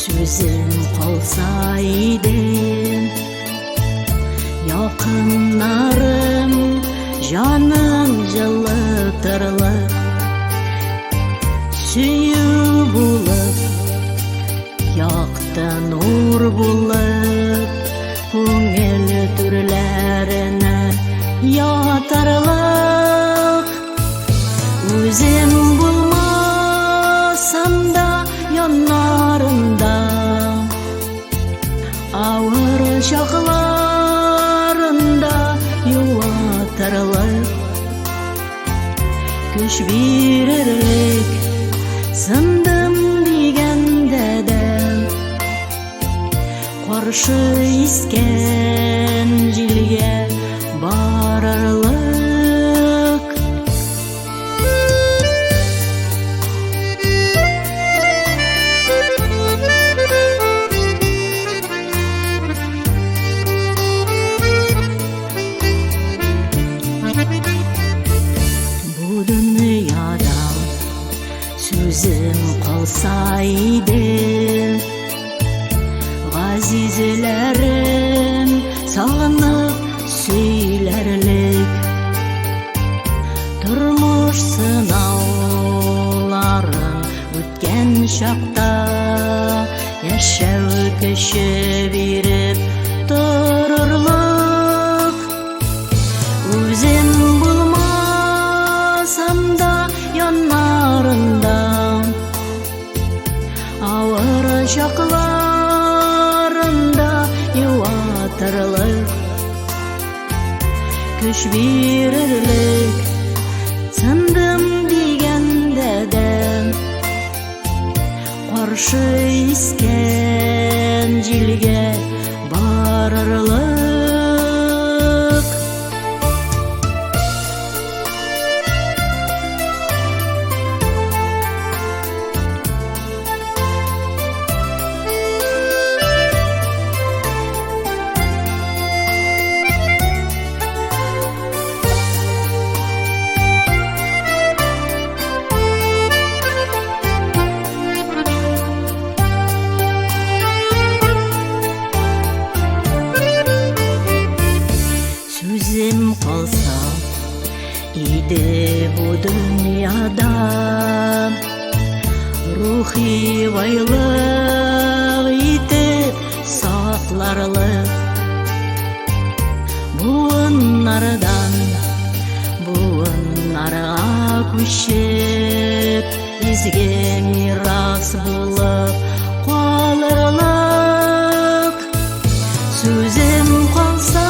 Сөзім қалса иде, якыннарым жаным жылытырлык, сүйүү булып, якты нур булып, көңіл түрлеріне ятарлык. Өзім булмасам да янарында, ауыр шақларында юатырлык, күш берерлік сындым дегенде де, қаршы ескен желге барарлык. Сөзім қалса иде, ғазизлерім сағынып сөйлерлік, тұрмыш сынауларын өткен шақта, яшәу күші беріп тұрырлық. Өзім болмасам да янарында, ауыр шақларында юатырлык, күш берерлік сындым дегенде де, қаршы ескен желге барарлык. Сөзім қалса иде bu dünyada, рухи байлық етіп сақларлық, буыннардан буыннарға көшіп, бізге мирас болып қаларлық. Сөзім қалса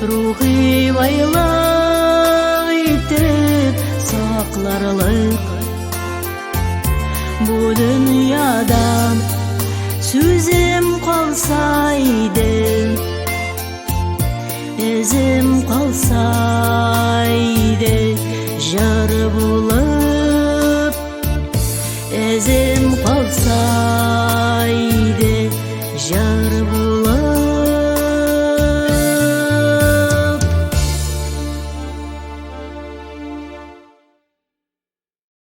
рухи байлық етіп сақларлық, bu dünyada сөзім қалса иде, ізім қалса иде, жыр болып, ізім қалса